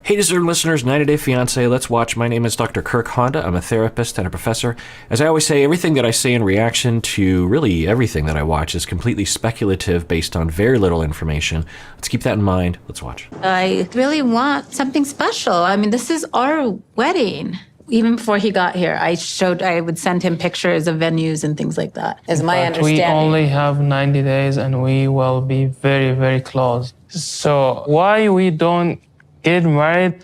Hey, dear listeners, 90 Day Fiancé, let's watch. My name is Dr. Kirk Honda. I'm a therapist and a professor. As I always say, everything that I say in reaction to really everything that I watch is completely speculative based on very little information. Let's keep that in mind. Let's watch. I really want something special. I mean, this is our wedding. Even before he got here, I would send him pictures of venues and things like that, is my understanding. We only have 90 days and we will be very, very close. So why we don't get married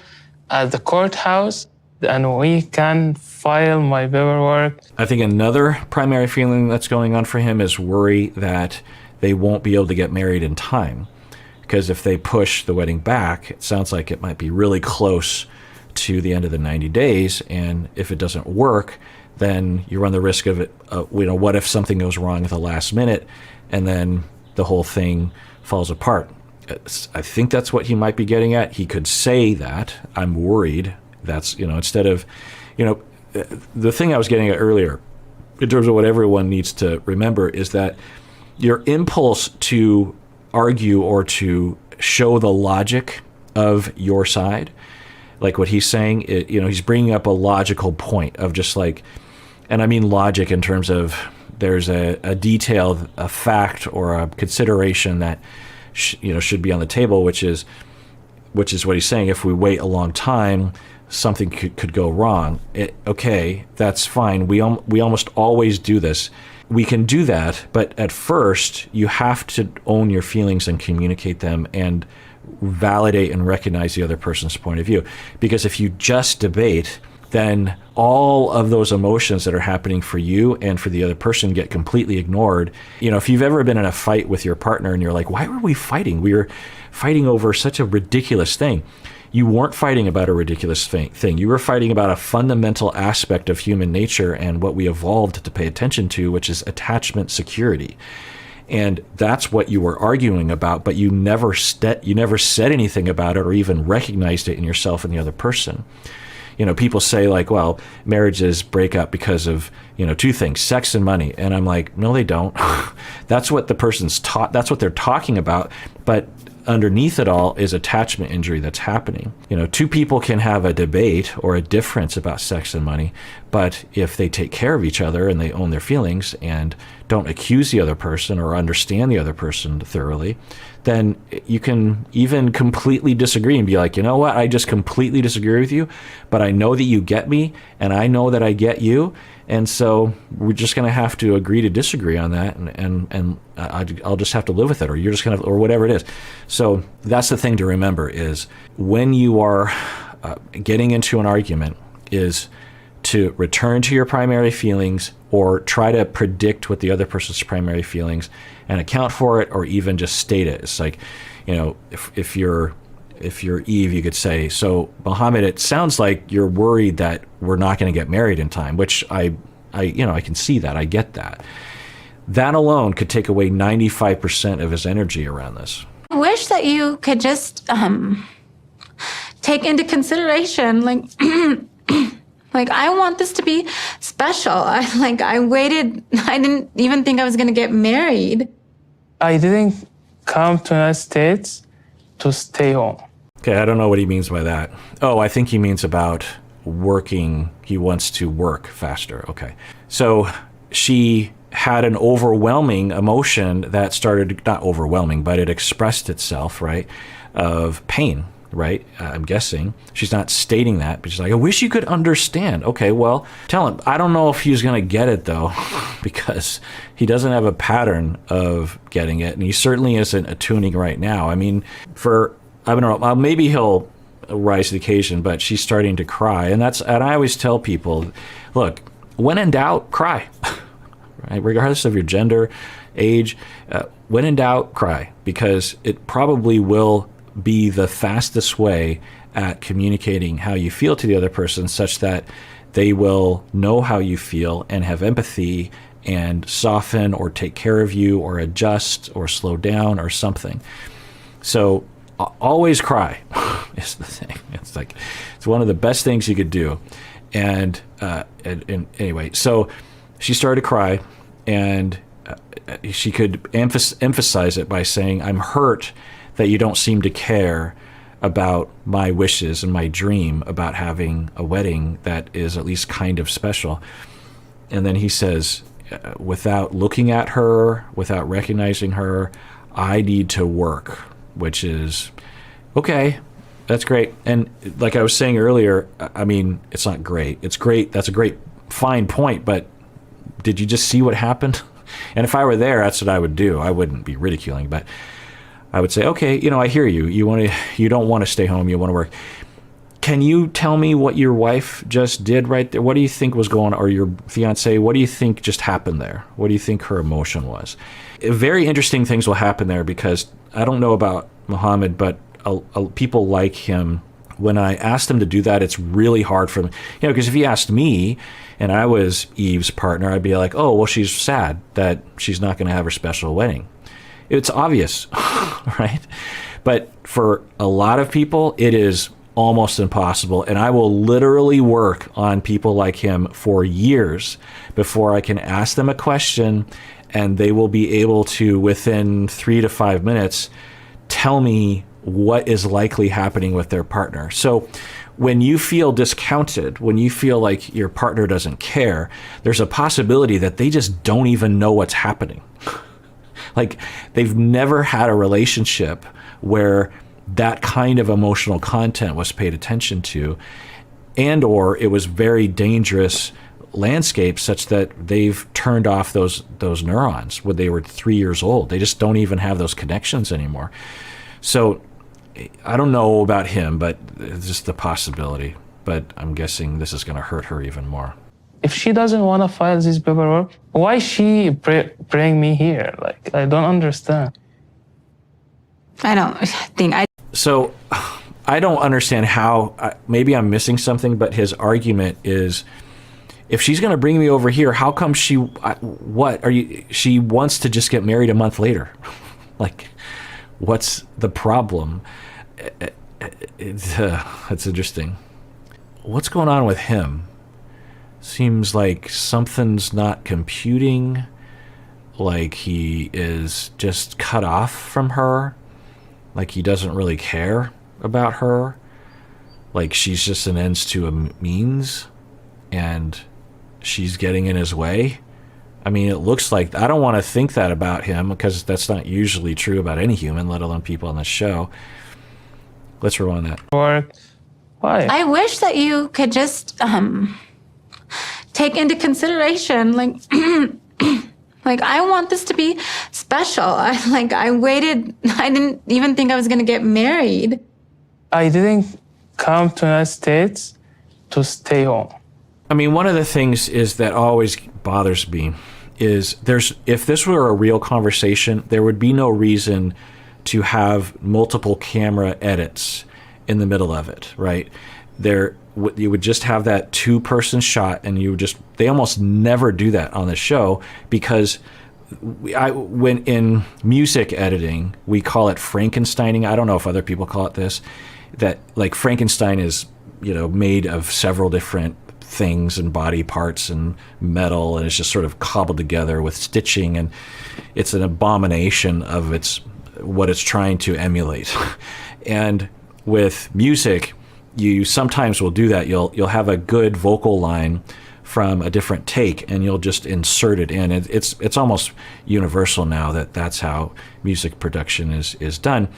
at the courthouse and we can file my paperwork? I think another primary feeling that's going on for him is worry that they won't be able to get married in time. Because if they push the wedding back, it sounds like it might be really close to the end of the 90 days. And if it doesn't work, then you run the risk of it. What if something goes wrong at the last minute and then the whole thing falls apart? I think that's what he might be getting at. He could say that, I'm worried. That's, instead of, the thing I was getting at earlier, in terms of what everyone needs to remember, is that your impulse to argue or to show the logic of your side, like what he's saying, he's bringing up a logical point of just like, and I mean logic in terms of there's a detail, a fact, or a consideration that should be on the table, which is what he's saying. If we wait a long time, something could go wrong. Okay, that's fine. We almost always do this. We can do that, but at first you have to own your feelings and communicate them and validate and recognize the other person's point of view. Because if you just debate, then all of those emotions that are happening for you and for the other person get completely ignored. If you've ever been in a fight with your partner and you're like, why were we fighting? We were fighting over such a ridiculous thing. You weren't fighting about a ridiculous thing. You were fighting about a fundamental aspect of human nature and what we evolved to pay attention to, which is attachment security. And that's what you were arguing about, but you never said anything about it or even recognized it in yourself and the other person. People say like, well, marriages break up because of, two things, sex and money. And I'm like, no, they don't. That's what the person's taught. That's what they're talking about. But underneath it all is attachment injury that's happening. Two people can have a debate or a difference about sex and money, but if they take care of each other and they own their feelings and don't accuse the other person or understand the other person thoroughly, then you can even completely disagree and be like, you know what, I just completely disagree with you, but I know that you get me and I know that I get you. And so we're just going to have to agree to disagree on that, and I'll just have to live with it, or you're just going to, or whatever it is. So that's the thing to remember is when you are getting into an argument is to return to your primary feelings or try to predict what the other person's primary feelings and account for it, or even just state it. It's like, if you're Yve, you could say, so Mohamed, it sounds like you're worried that we're not going to get married in time, which I can see that. I get that. That alone could take away 95% of his energy around this. I wish that you could just take into consideration, like, like, I want this to be special. I waited. I didn't even think I was going to get married. I didn't come to the United States to stay home. Okay, I don't know what he means by that. Oh, I think he means about working. He wants to work faster. Okay. So she had an overwhelming emotion that started, not overwhelming, but it expressed itself, right, of pain, right? I'm guessing. She's not stating that, but she's like, I wish you could understand. Okay, well, tell him. I don't know if he's going to get it, though, because he doesn't have a pattern of getting it, and he certainly isn't attuning right now. I mean, I don't know, maybe he'll rise to the occasion, but she's starting to cry. And I always tell people, look, when in doubt, cry. Right? Regardless of your gender, age, when in doubt, cry, because it probably will be the fastest way at communicating how you feel to the other person, such that they will know how you feel and have empathy and soften or take care of you or adjust or slow down or something. So always cry is the thing. It's one of the best things you could do. And anyway, so she started to cry, and she could emphasize it by saying, I'm hurt that you don't seem to care about my wishes and my dream about having a wedding that is at least kind of special. And then he says, without looking at her, without recognizing her, I need to work, which is, okay, that's great. And like I was saying earlier, I mean, it's not great. It's great. That's a great, fine point. But did you just see what happened? And if I were there, that's what I would do. I wouldn't be ridiculing, but I would say, okay, I hear you. You don't want to stay home. You want to work. Can you tell me what your wife just did right there? What do you think was going on, or your fiance? What do you think just happened there? What do you think her emotion was? Very interesting things will happen there, because I don't know about Mohamed, but people like him, when I asked him to do that, it's really hard for me. Because if he asked me and I was Yve's partner, I'd be like, oh, well, she's sad that she's not going to have her special wedding. It's obvious, right? But for a lot of people, it is almost impossible. And I will literally work on people like him for years before I can ask them a question and they will be able to, within 3 to 5 minutes, tell me what is likely happening with their partner. So when you feel discounted, when you feel like your partner doesn't care, there's a possibility that they just don't even know what's happening. Like, they've never had a relationship where that kind of emotional content was paid attention to, and or it was very dangerous landscape such that they've turned off those neurons when they were 3 years old. They just don't even have those connections anymore. So I don't know about him, but it's just the possibility. But I'm guessing this is going to hurt her even more. If she doesn't want to file this paperwork, why she bring me here? Like, I don't understand. So I don't understand how, maybe I'm missing something, but his argument is, if she's going to bring me over here, how come she wants to just get married a month later? Like, what's the problem? It's interesting. What's going on with him? Seems like something's not computing, like he is just cut off from her, like he doesn't really care about her, like she's just an ends to a means, and she's getting in his way. I mean, it looks like, I don't want to think that about him, because that's not usually true about any human, let alone people on this show. Let's rewind that. Why? I wish that you could just take into consideration, like, like, I want this to be special. I waited. I didn't even think I was going to get married. I didn't come to the United States to stay home. I mean, one of the things is that always bothers me is if this were a real conversation, there would be no reason to have multiple camera edits in the middle of it, right? You would just have that 2-person shot, and they almost never do that on the show, because when in music editing, we call it Frankensteining. I don't know if other people call it this, that like Frankenstein is, made of several different things and body parts and metal, and it's just sort of cobbled together with stitching, and it's an abomination of what it's trying to emulate. And with music, you sometimes will do that. You'll have a good vocal line from a different take, and you'll just insert it in. It's almost universal now that that's how music production is done.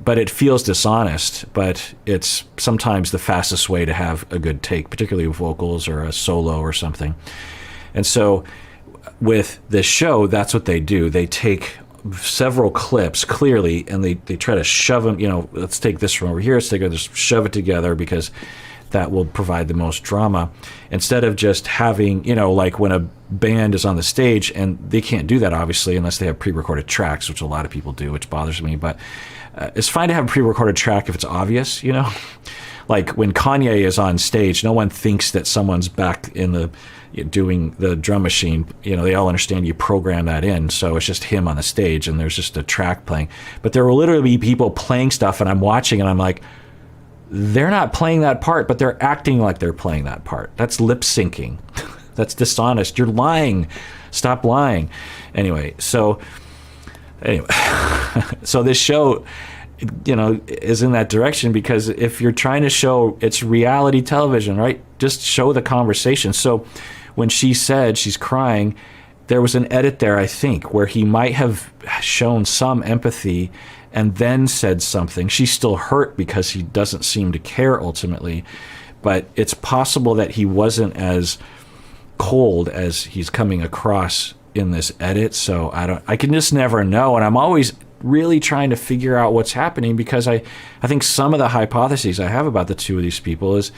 But it feels dishonest, but it's sometimes the fastest way to have a good take, particularly with vocals or a solo or something. And so with this show, that's what they do. They take several clips clearly, and they try to shove them, let's take this from over here, let's just shove it together, because that will provide the most drama, instead of just having, like when a band is on the stage, and they can't do that obviously unless they have pre-recorded tracks, which a lot of people do, which bothers me, but it's fine to have a pre-recorded track if it's obvious, like when Kanye is on stage, no one thinks that someone's back in doing the drum machine. They all understand you program that in, so it's just him on the stage and there's just a track playing. But there will literally be people playing stuff, and I'm watching and I'm like, they're not playing that part, but they're acting like they're playing that part. That's lip syncing. That's dishonest. You're lying. Stop lying. So this show, is in that direction, because if you're trying to show, it's reality television, right? Just show the conversation. So when she said she's crying, there was an edit there, I think, where he might have shown some empathy and then said something. She's still hurt because he doesn't seem to care ultimately, but it's possible that he wasn't as cold as he's coming across in this edit. So I can just never know. And I'm always really trying to figure out what's happening, because I think some of the hypotheses I have about the two of these people is,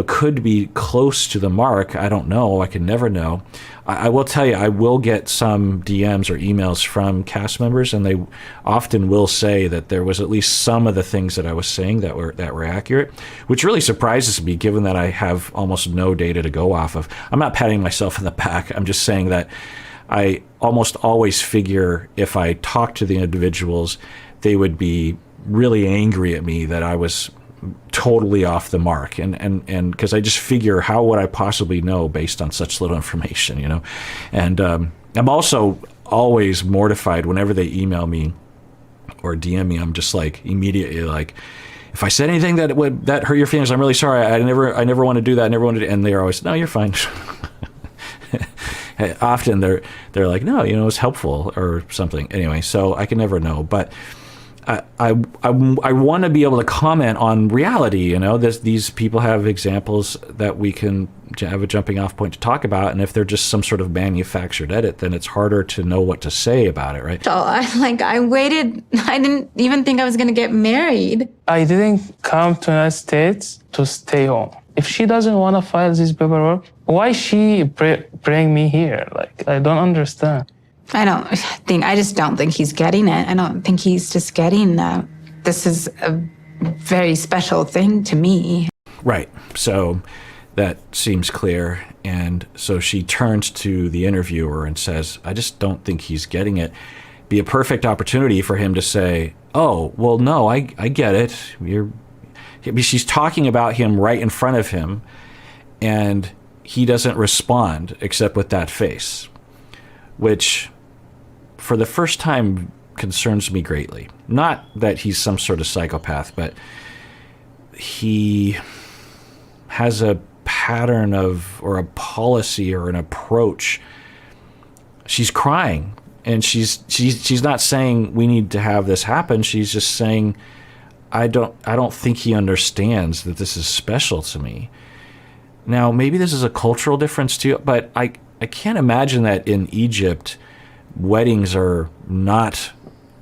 could be close to the mark. I don't know. I can never know. I will tell you, I will get some DMs or emails from cast members, and they often will say that there was at least some of the things that I was saying that were accurate, which really surprises me, given that I have almost no data to go off of. I'm not patting myself on the back. I'm just saying that I almost always figure if I talk to the individuals, they would be really angry at me that I was totally off the mark. And because I just figure, how would I possibly know based on such little information, And I'm also always mortified whenever they email me or DM me. I'm just like immediately like, if I said anything that hurt your feelings, I'm really sorry. I never want to do that. I never want to. And they're always, no, you're fine. Often they're like, no, it's helpful or something. Anyway, so I can never know, but I want to be able to comment on reality. These people have examples that we can have a jumping off point to talk about, and if they're just some sort of manufactured edit, then it's harder to know what to say about it, right? So I waited. I didn't even think I was going to get married. I didn't come to the United States to stay home. If she doesn't want to file this paperwork, why she bring me here? I don't understand. I just don't think he's getting it. I don't think he's just getting that this is a very special thing to me. Right. So that seems clear. And so she turns to the interviewer and says, I just don't think he's getting it. Be a perfect opportunity for him to say, oh, well, no, I get it. She's talking about him right in front of him, and he doesn't respond except with that face, which for the first time concerns me greatly. Not that he's some sort of psychopath, but he has a pattern or a policy or an approach. She's crying, and she's not saying we need to have this happen. She's just saying, I don't think he understands that this is special to me. Now, maybe this is a cultural difference too, but I can't imagine that in Egypt, weddings are not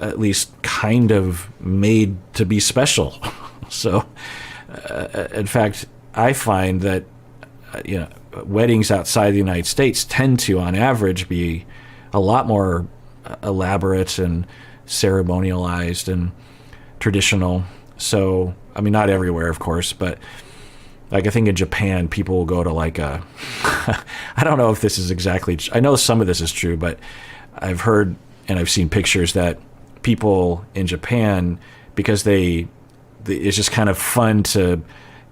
at least kind of made to be special. So, in fact, I find that weddings outside the United States tend to, on average, be a lot more elaborate and ceremonialized and traditional. So, I mean, not everywhere, of course, but I think in Japan, people will go to I don't know if this is exactly, I know some of this is true, but I've heard and I've seen pictures that people in Japan, because it's just kind of fun to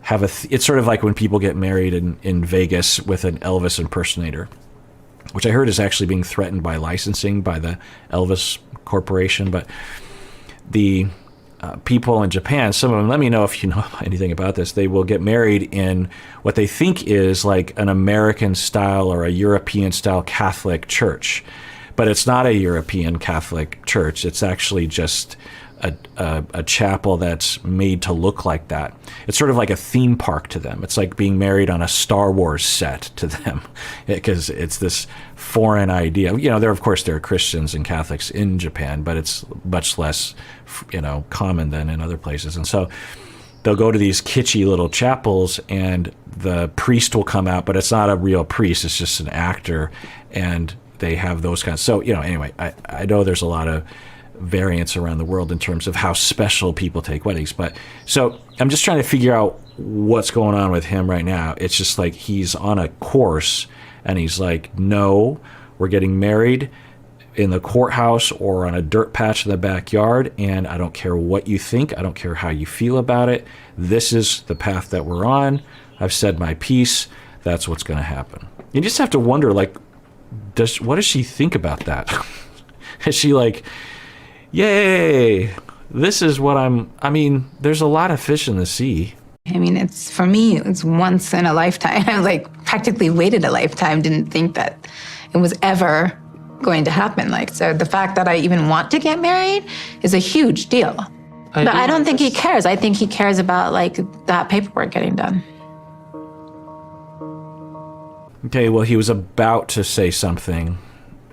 have it's sort of like when people get married in Vegas with an Elvis impersonator, which I heard is actually being threatened by licensing by the Elvis Corporation. But the people in Japan, some of them, let me know if you know anything about this, they will get married in what they think is like an American style or a European style Catholic church. But it's not a European Catholic church. It's actually just a chapel that's made to look like that. It's sort of like a theme park to them. It's like being married on a Star Wars set to them, because it's this foreign idea. There are Christians and Catholics in Japan, but it's much less, common than in other places. And so they'll go to these kitschy little chapels, and the priest will come out, but it's not a real priest. It's just an actor, and they have those kinds. So, anyway, I know there's a lot of variance around the world in terms of how special people take weddings. But so I'm just trying to figure out what's going on with him right now. It's just like he's on a course, and he's like, no, we're getting married in the courthouse or on a dirt patch in the backyard, and I don't care what you think. I don't care how you feel about it. This is the path that we're on. I've said my piece. That's what's going to happen. You just have to wonder, what does she think about that? Is she like, yay, this is what I mean, there's a lot of fish in the sea. I mean, for me, it's once in a lifetime. I like practically waited a lifetime, didn't think that it was ever going to happen. Like, so the fact that I even want to get married is a huge deal. But I don't think he cares. I think he cares about like that paperwork getting done. Okay, well, he was about to say something,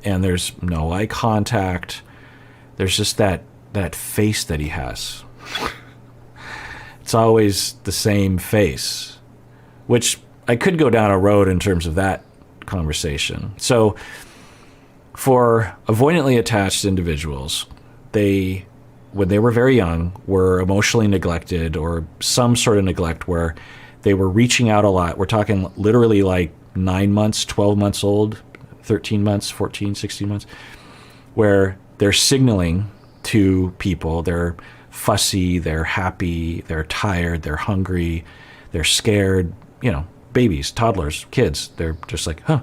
and there's no eye contact. There's just that face that he has. It's always the same face, which I could go down a road in terms of that conversation. So for avoidantly attached individuals, when they were very young, were emotionally neglected or some sort of neglect where they were reaching out a lot. We're talking literally like 9 months, 12 months old, 13 months, 14, 16 months, where they're signaling to people they're fussy, they're happy, they're tired, they're hungry, they're scared, babies, toddlers, kids, they're just like, huh.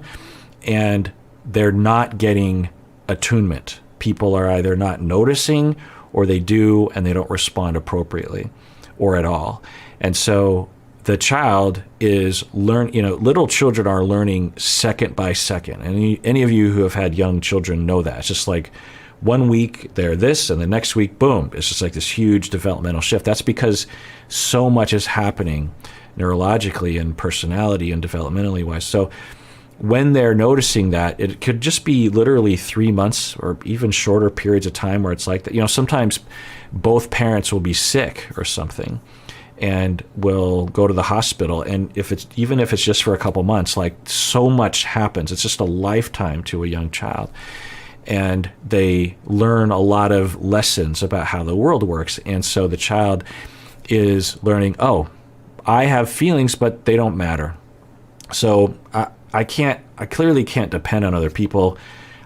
And they're not getting attunement. People are either not noticing or they do and they don't respond appropriately or at all. And so the child is little children are learning second by second. And any of you who have had young children know that. It's just like 1 week they're this and the next week, boom, it's just like this huge developmental shift. That's because so much is happening neurologically and personality and developmentally wise. So when they're noticing that, it could just be literally 3 months or even shorter periods of time where it's like that. Sometimes both parents will be sick or something and will go to the hospital. And even if it's just for a couple months, like so much happens. It's just a lifetime to a young child. And they learn a lot of lessons about how the world works. And so the child is learning, oh, I have feelings, but they don't matter. So I clearly can't depend on other people.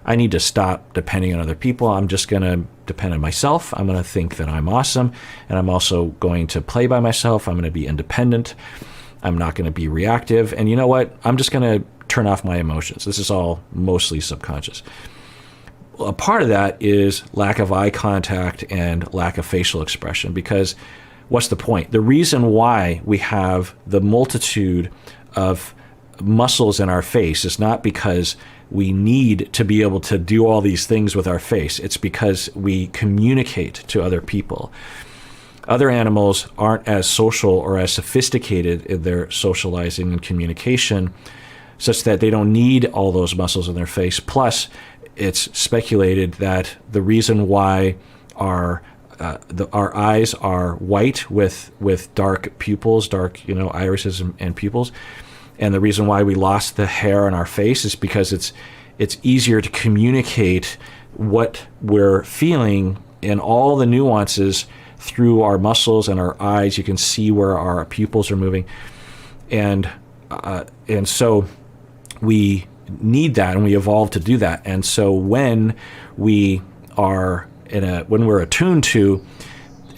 I need to stop depending on other people. I'm just going to depend on myself. I'm going to think that I'm awesome. And I'm also going to play by myself. I'm going to be independent. I'm not going to be reactive. And you know what? I'm just going to turn off my emotions. This is all mostly subconscious. A part of that is lack of eye contact and lack of facial expression, because what's the point? The reason why we have the multitude of muscles in our face is not because we need to be able to do all these things with our face. It's because we communicate to other people. Other animals aren't as social or as sophisticated in their socializing and communication, such that they don't need all those muscles in their face. Plus, it's speculated that the reason why our eyes are white with dark pupils, dark irises and pupils, and the reason why we lost the hair on our face is because it's easier to communicate what we're feeling in all the nuances through our muscles and our eyes. You can see where our pupils are moving, and so we need that, and we evolved to do that. And so when we are when we're attuned to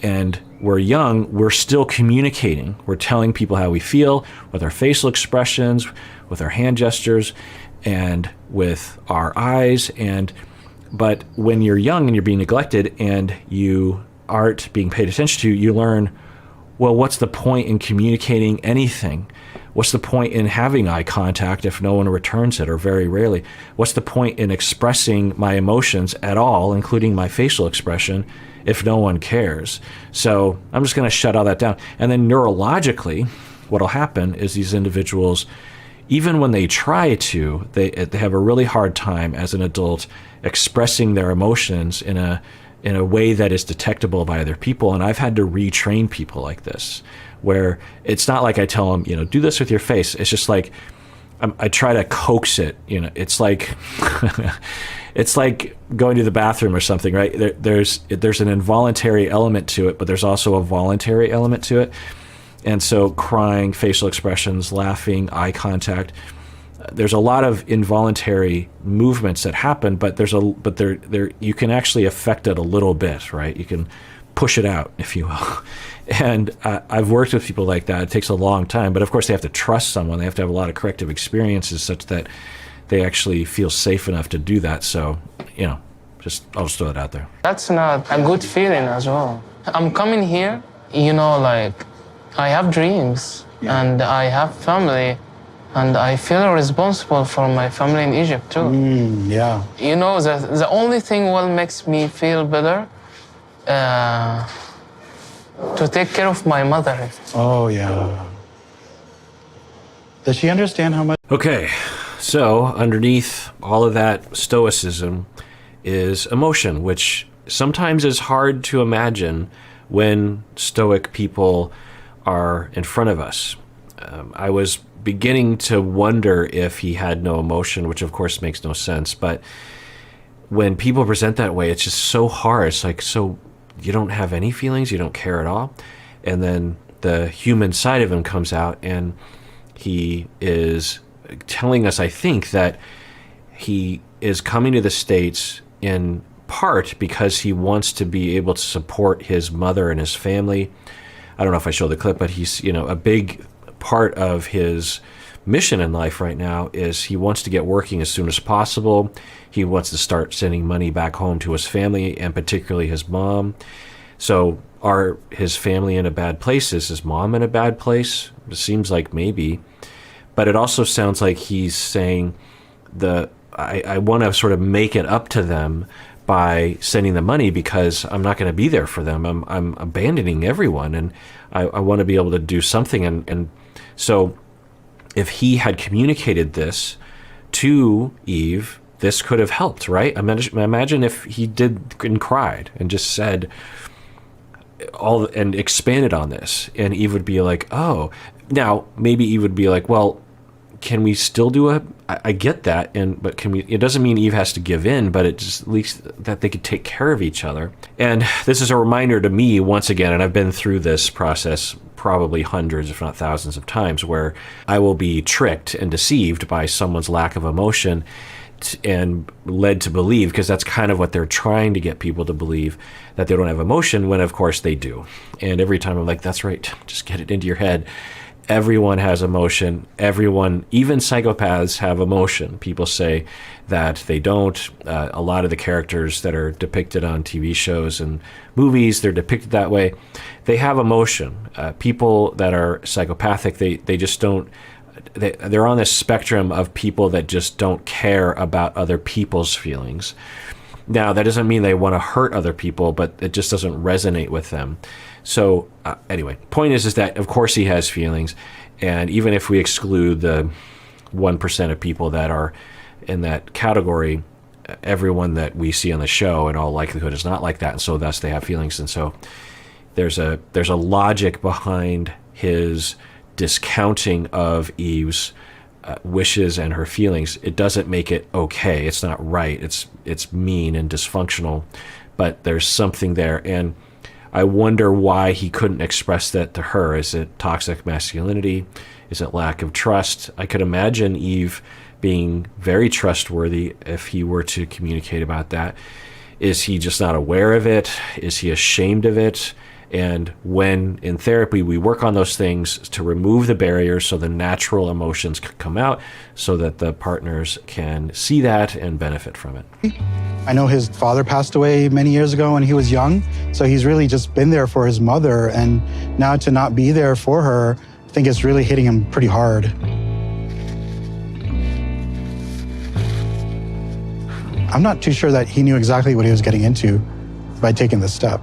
and we're young, we're still communicating. We're telling people how we feel with our facial expressions, with our hand gestures, and with our eyes. But when you're young and you're being neglected and you aren't being paid attention to, you learn, well, what's the point in communicating anything? What's the point in having eye contact if no one returns it, or very rarely? What's the point in expressing my emotions at all, including my facial expression, if no one cares? So I'm just going to shut all that down. And then neurologically, what'll happen is these individuals, even when they try to, they have a really hard time as an adult expressing their emotions in a way that is detectable by other people. And I've had to retrain people like this, where it's not like I tell them, do this with your face. It's just like I try to coax it. It's like it's like going to the bathroom or something, right? There's an involuntary element to it, but there's also a voluntary element to it. And so crying, facial expressions, laughing, eye contact, there's a lot of involuntary movements that happen, but you can actually affect it a little bit, right? You can push it out, if you will. And I've worked with people like that. It takes a long time, but of course they have to trust someone. They have to have a lot of corrective experiences such that they actually feel safe enough to do that. So, I'll just throw it out there. That's not a good feeling as well. I'm coming here, like I have dreams and I have family and I feel responsible for my family in Egypt too. Yeah. The only thing what makes me feel better to take care of my mother. Oh, yeah. Does she understand how much? Okay, so underneath all of that stoicism is emotion, which sometimes is hard to imagine when stoic people are in front of us. I was beginning to wonder if he had no emotion, which of course makes no sense, but when people present that way, it's just so hard. It's like, so you don't have any feelings, you don't care at all? And then the human side of him comes out, and he is telling us, I think, that he is coming to the States in part because he wants to be able to support his mother and his family. I don't know if I showed the clip, but he's, a big part of his mission in life right now is he wants to get working as soon as possible. He wants to start sending money back home to his family, and particularly his mom. So are his family in a bad place? Is his mom in a bad place? It seems like maybe. But it also sounds like he's saying I want to sort of make it up to them by sending the money because I'm not going to be there for them. I'm abandoning everyone, and I want to be able to do something. And so if he had communicated this to Yve, this could have helped, right? Imagine if he did and cried and just said all and expanded on this, and Yve would be like, oh, now maybe Yve would be like, well, can we still do I get that, but can we? It doesn't mean Yve has to give in, but it just at least that they could take care of each other. And this is a reminder to me once again, and I've been through this process probably hundreds, if not thousands of times, where I will be tricked and deceived by someone's lack of emotion and led to believe, because that's kind of what they're trying to get people to believe, that they don't have emotion, when of course they do. And every time I'm like, that's right, just get it into your head. Everyone has emotion. Everyone, even psychopaths, have emotion. People say that they don't. A lot of the characters that are depicted on TV shows and movies, they're depicted that way. They have emotion. People that are psychopathic, they just don't. They're on this spectrum of people that just don't care about other people's feelings. Now, that doesn't mean they want to hurt other people, but it just doesn't resonate with them. So anyway, point is that of course he has feelings, and even if we exclude the 1% of people that are in that category, everyone that we see on the show in all likelihood is not like that, and so thus they have feelings. And so there's a logic behind his discounting of Yve's wishes and her feelings. It doesn't make it okay. It's not right. It's mean and dysfunctional, but there's something there. And I wonder why he couldn't express that to her. Is it toxic masculinity? Is it lack of trust? I could imagine Yve being very trustworthy if he were to communicate about that. Is he just not aware of it? Is he ashamed of it? And when in therapy we work on those things to remove the barriers so the natural emotions can come out, so that the partners can see that and benefit from it. I know his father passed away many years ago when he was young, so he's really just been there for his mother, and now to not be there for her, I think it's really hitting him pretty hard. I'm not too sure that he knew exactly what he was getting into by taking this step.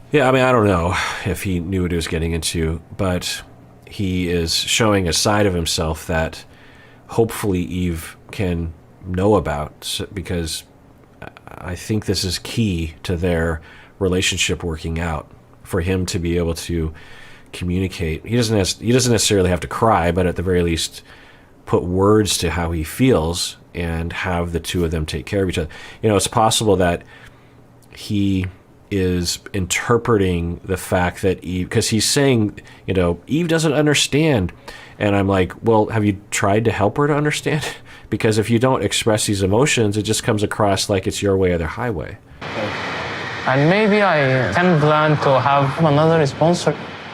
Yeah, I mean, I don't know if he knew what he was getting into, but he is showing a side of himself that hopefully Yve can know about, because I think this is key to their relationship working out, for him to be able to communicate. He doesn't necessarily have to cry, but at the very least put words to how he feels and have the two of them take care of each other. It's possible that he is interpreting the fact that Yve, because he's saying, Yve doesn't understand. And I'm like, well, have you tried to help her to understand? Because if you don't express these emotions, it just comes across like it's your way or the highway. And maybe I can plan to have another sponsor.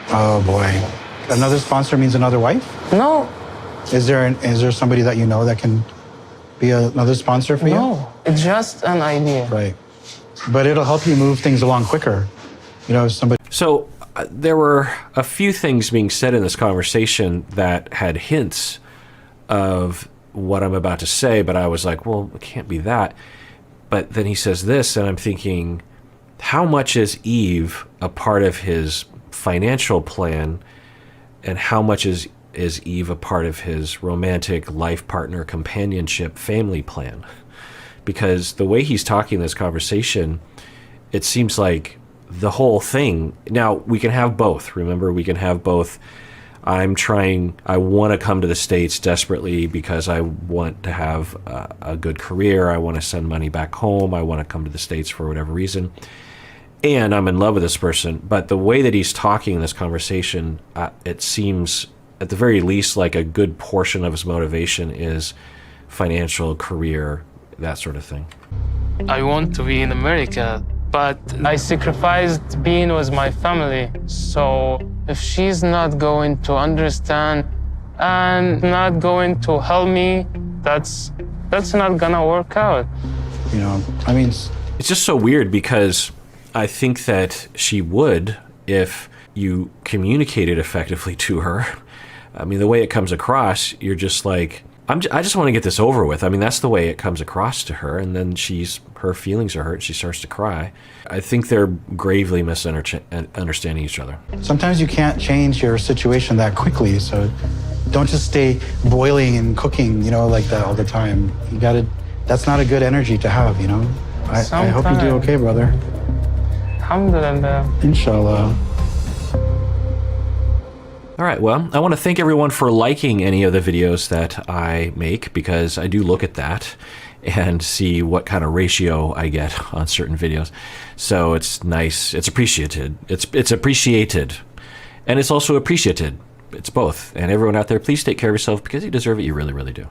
Oh boy. Another sponsor means another wife? No. Is there somebody that you know that can be another sponsor for you? No, it's just an idea. Right. But it'll help you move things along quicker. You know, if somebody. So there were a few things being said in this conversation that had hints of what I'm about to say, but I was like, well, it can't be that. But then he says this, and I'm thinking, how much is Yve a part of his financial plan, and how much is Yve a part of his romantic life partner, companionship, family plan? Because the way he's talking this conversation, it seems like the whole thing. Now, we can have both. Remember, we can have both. I want to come to the States desperately because I want to have a good career. I want to send money back home. I want to come to the States for whatever reason. And I'm in love with this person. But the way that he's talking in this conversation, it seems at the very least like a good portion of his motivation is financial, career, that sort of thing. I want to be in America, but I sacrificed being with my family. So if she's not going to understand and not going to help me, that's not gonna work out. You know, I mean, it's just so weird because I think that she would if you communicated effectively to her. I mean, the way it comes across, you're just like, I just want to get this over with. I mean, that's the way it comes across to her. And then her feelings are hurt. She starts to cry. I think they're gravely misunderstanding each other. sometimes you can't change your situation that quickly. So don't just stay boiling and cooking, you know, like that all the time. You gotta, that's not a good energy to have, you know? I hope you do okay, brother. Alhamdulillah. Inshallah. All right, well, I want to thank everyone for liking any of the videos that I make, because I do look at that and see what kind of ratio I get on certain videos. So it's nice. It's appreciated. It's appreciated. And it's also appreciated. It's both. And everyone out there, please take care of yourself because you deserve it. You really, really do.